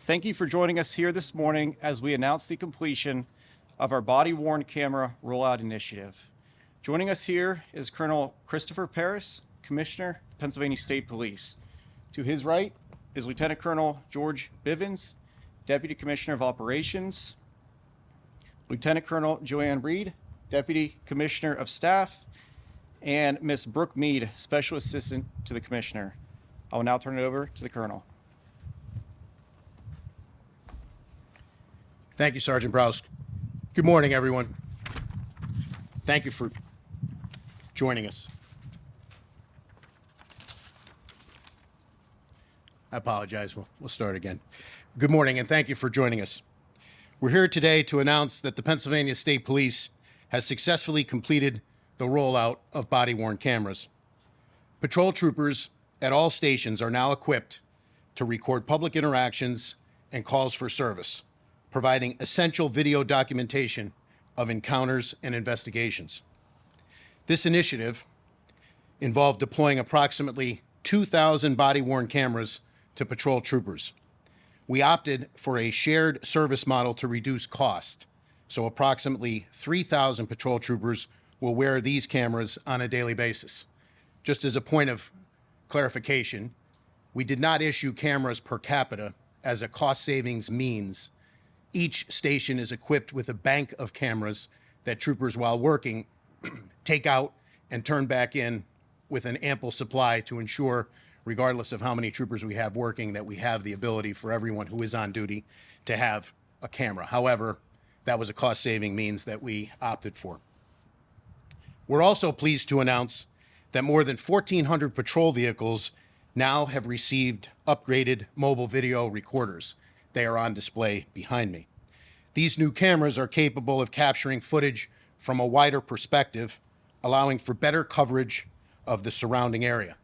Thank you for joining us here this morning as we announce the completion of our body-worn camera rollout initiative. Joining us here is Colonel Christopher Paris, Commissioner, Pennsylvania State Police. To his right is Lieutenant Colonel George Bivens, Deputy Commissioner of Operations, Lieutenant Colonel Joanne Reed, Deputy Commissioner of Staff, and Ms. Brooke Mead, Special Assistant to the Commissioner. I will now turn it over to the Colonel. Thank you, Sergeant Browsk. Good morning, everyone. Thank you for joining us. I apologize. We'll start again. Good morning, and thank you for joining us. We're here today to announce that the Pennsylvania State Police has successfully completed the rollout of body-worn cameras. Patrol troopers at all stations are now equipped to record public interactions and calls for service, providing essential video documentation of encounters and investigations. This initiative involved deploying approximately 2,000 body-worn cameras to patrol troopers. We opted for a shared service model to reduce cost, so approximately 3,000 patrol troopers will wear these cameras on a daily basis. Just as a point of clarification, we did not issue cameras per capita as a cost savings means. Each station is equipped with a bank of cameras that troopers, while working, take out and turn back in with an ample supply to ensure, regardless of how many troopers we have working, that we have the ability for everyone who is on duty to have a camera. However, that was a cost-saving means that we opted for. We're also pleased to announce that more than 1,400 patrol vehicles now have received upgraded mobile video recorders. They are on display behind me. These new cameras are capable of capturing footage from a wider perspective, allowing for better coverage of the surrounding area.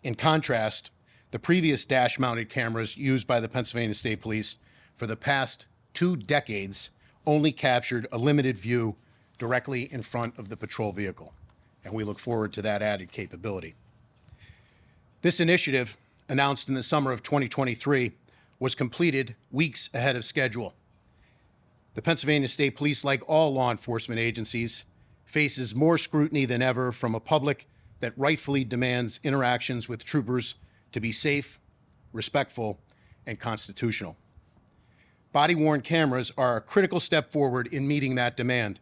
In contrast, the previous dash-mounted cameras used by the Pennsylvania State Police for the past 2 decades only captured a limited view directly in front of the patrol vehicle, and we look forward to that added capability. This initiative, announced in the summer of 2023, was completed weeks ahead of schedule. The Pennsylvania State Police, like all law enforcement agencies, faces more scrutiny than ever from a public that rightfully demands interactions with troopers to be safe, respectful, and constitutional. Body-worn cameras are a critical step forward in meeting that demand.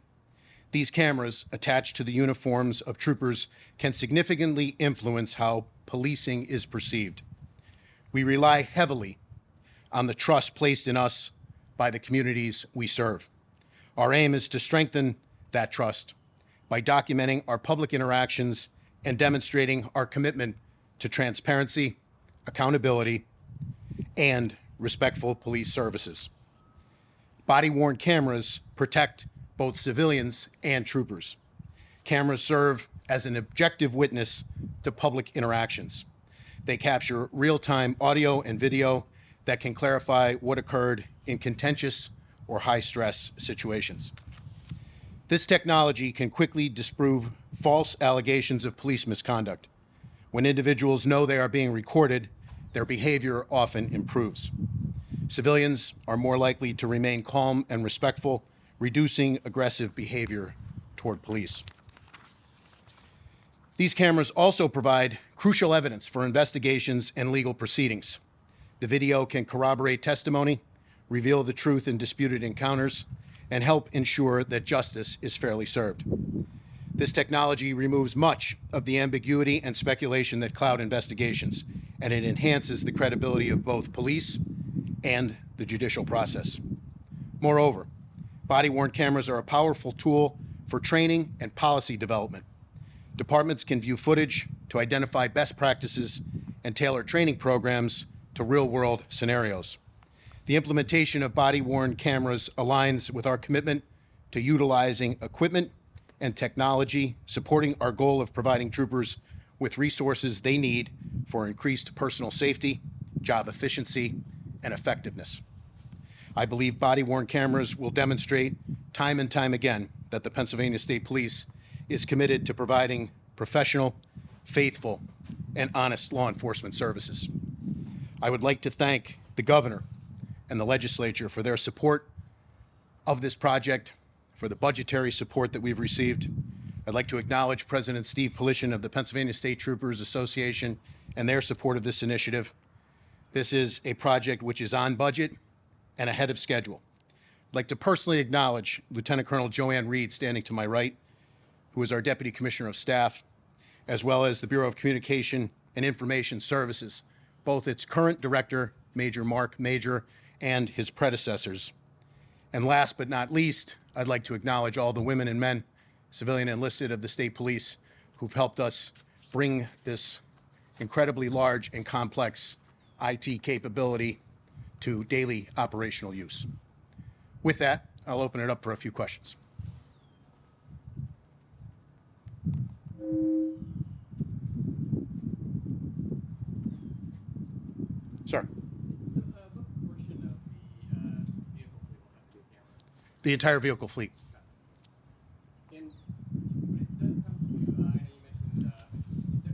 These cameras, attached to the uniforms of troopers, can significantly influence how policing is perceived. We rely heavily on the trust placed in us by the communities we serve. Our aim is to strengthen that trust by documenting our public interactions and demonstrating our commitment to transparency, accountability, and respectful police services. Body-worn cameras protect both civilians and troopers. Cameras serve as an objective witness to public interactions. They capture real-time audio and video that can clarify what occurred in contentious or high-stress situations. This technology can quickly disprove false allegations of police misconduct. When individuals know they are being recorded, their behavior often improves. Civilians are more likely to remain calm and respectful, reducing aggressive behavior toward police. These cameras also provide crucial evidence for investigations and legal proceedings. The video can corroborate testimony, reveal the truth in disputed encounters, and help ensure that justice is fairly served. This technology removes much of the ambiguity and speculation that cloud investigations, and it enhances the credibility of both police and the judicial process. Moreover, body-worn cameras are a powerful tool for training and policy development. Departments can view footage to identify best practices and tailor training programs to real-world scenarios. The implementation of body-worn cameras aligns with our commitment to utilizing equipment and technology, supporting our goal of providing troopers with resources they need for increased personal safety, job efficiency, and effectiveness. I believe body-worn cameras will demonstrate time and time again that the Pennsylvania State Police is committed to providing professional, faithful, and honest law enforcement services. I would like to thank the Governor, and the legislature for their support of this project, for the budgetary support that we've received. I'd like to acknowledge President Steve Polishin of the Pennsylvania State Troopers Association and their support of this initiative. This is a project which is on budget and ahead of schedule. I'd like to personally acknowledge Lieutenant Colonel Joanne Reed, standing to my right, who is our Deputy Commissioner of Staff, as well as the Bureau of Communication and Information Services, both its current director, Major Mark Major, and his predecessors. And last but not least, I'd like to acknowledge all the women and men, civilian and enlisted, of the state police who've helped us bring this incredibly large and complex IT capability to daily operational use. With that, I'll open it up for a few questions. Sir. What portion of the vehicle fleet will have 2 cameras? The entire vehicle fleet. And when it does come to, I know you mentioned,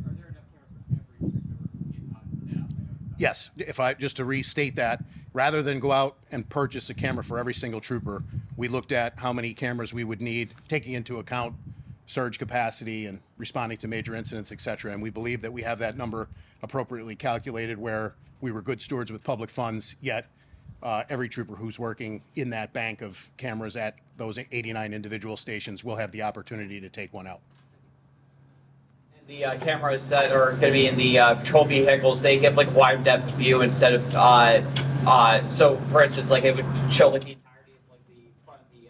are there enough cameras for every trooper who is on staff? I know it's Yes, if I just to restate that, rather than go out and purchase a camera for every single trooper, we looked at how many cameras we would need, taking into account surge capacity and responding to major incidents, et cetera. And we believe that we have that number appropriately calculated, where we were good stewards with public funds, yet every trooper who's working in that bank of cameras at those 89 individual stations will have the opportunity to take one out. The cameras that are going to be in the patrol vehicles, they give like wide depth view instead of so for instance, like it would show like the entirety of like the front of the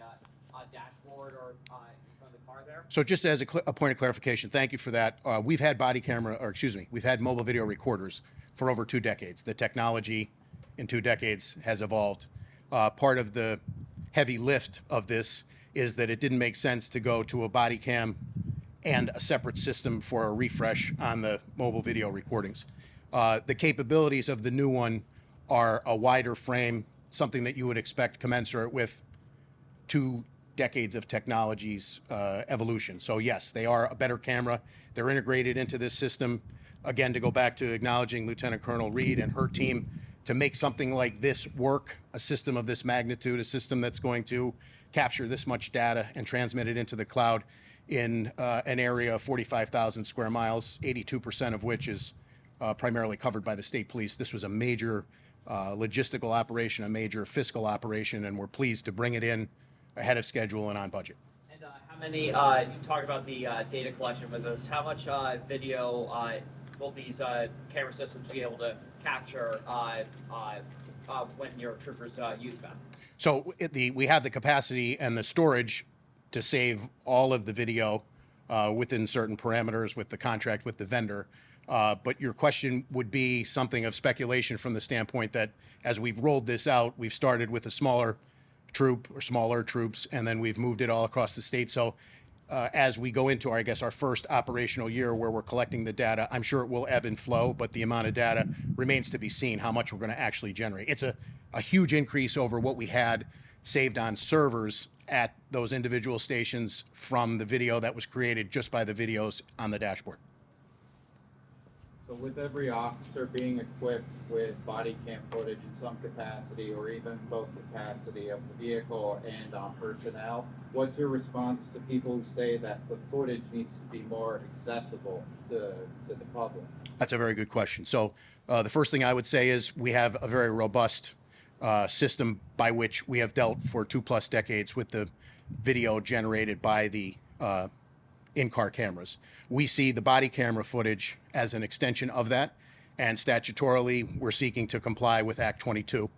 dashboard or in front of the car there. So just as a point of clarification, thank you for that. We've had we've had mobile video recorders for over 2 decades. The technology in 2 decades has evolved. Part of the heavy lift of this is that it didn't make sense to go to a body cam and a separate system for a refresh on the mobile video recordings. The capabilities of the new one are a wider frame, something that you would expect commensurate with 2 decades of technology's evolution. So yes, they are a better camera. They're integrated into this system. Again, to go back to acknowledging Lieutenant Colonel Reed and her team, to make something like this work, a system of this magnitude, a system that's going to capture this much data and transmit it into the cloud in an area of 45,000 square miles, 82% of which is primarily covered by the state police. This was a major logistical operation, a major fiscal operation, and we're pleased to bring it in ahead of schedule and on budget. And how many? You talked about the data collection with us. How much video will these camera systems be able to capture when your troopers use them? So we have the capacity and the storage to save all of the video within certain parameters with the contract with the vendor. But your question would be something of speculation from the standpoint that as we've rolled this out, we've started with a smaller troop or smaller troops, and then we've moved it all across the state. So as we go into, our first operational year where we're collecting the data, I'm sure it will ebb and flow, but the amount of data remains to be seen, how much we're going to actually generate. It's a huge increase over what we had saved on servers at those individual stations from the video that was created just by the videos on the dashboard. So with every officer being equipped with body cam footage in some capacity or even both capacity of the vehicle and on personnel, what's your response to people who say that the footage needs to be more accessible to the public? That's a very good question. So the first thing I would say is we have a very robust system by which we have dealt for 2+ decades with the video generated by the in-car cameras. We see the body camera footage as an extension of that, and statutorily we're seeking to comply with Act 22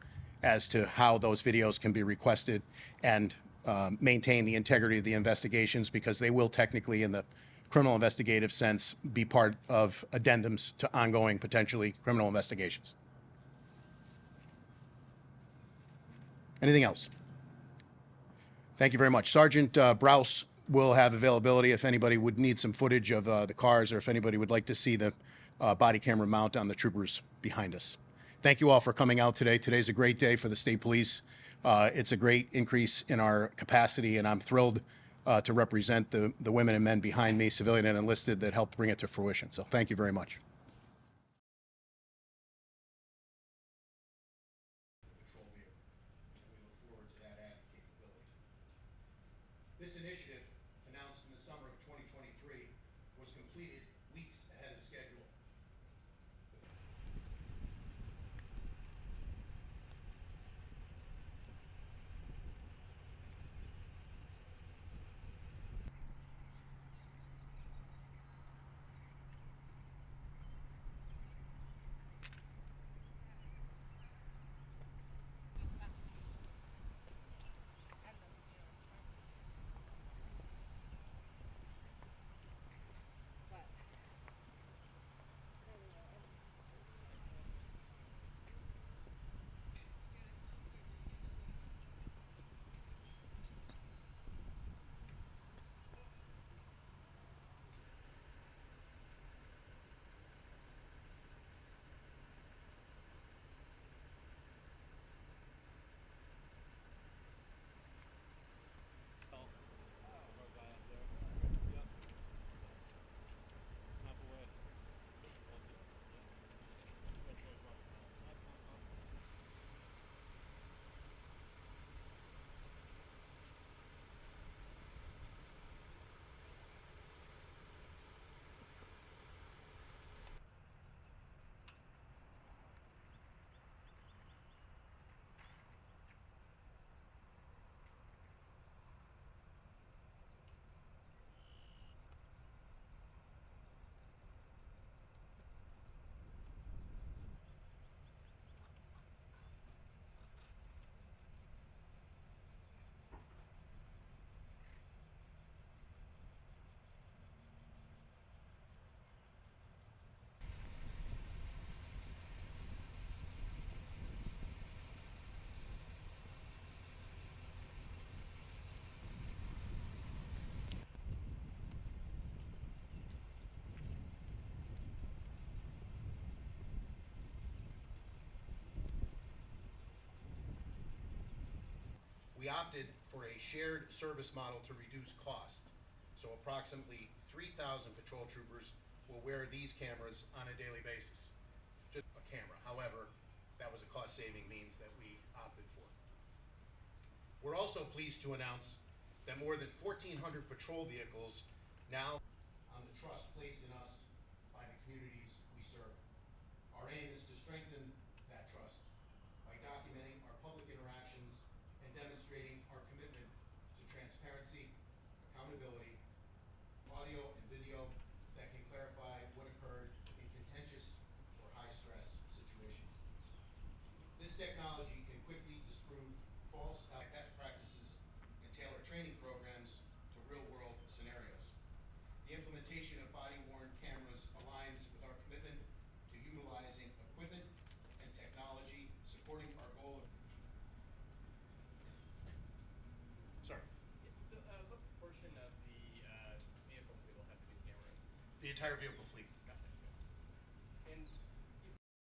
as to how those videos can be requested and maintain the integrity of the investigations, because they will technically, in the criminal investigative sense, be part of addendums to ongoing, potentially, criminal investigations. Anything else? Thank you very much. Sergeant Browse will have availability if anybody would need some footage of the cars, or if anybody would like to see the body camera mount on the troopers behind us. Thank you all for coming out today. Today's a great day for the state police. It's a great increase in our capacity, and I'm thrilled to represent the women and men behind me, civilian and enlisted, that helped bring it to fruition. So thank you very much. initiative, announced in the summer of 2023, was completed weeks ahead of schedule. We opted for a shared service model to reduce cost. So approximately 3,000 patrol troopers will wear these cameras on a daily basis. Just a camera. However, that was a cost-saving means that we opted for. We're also pleased to announce that more than 1,400 patrol vehicles now on the trust placed in us by the communities we serve. Our aim is to strengthen that trust by documenting our public interactions and demonstrating our commitment to transparency, accountability, audio and video that can clarify what occurred in contentious or high-stress situations. This technology can quickly disprove false best practices and tailor training programs to real-world scenarios. The implementation of body-worn cameras aligns with our commitment to utilizing equipment and technology supporting our goal of Sorry. Yeah, so what portion of the vehicle fleet will have the new cameras? The entire vehicle fleet.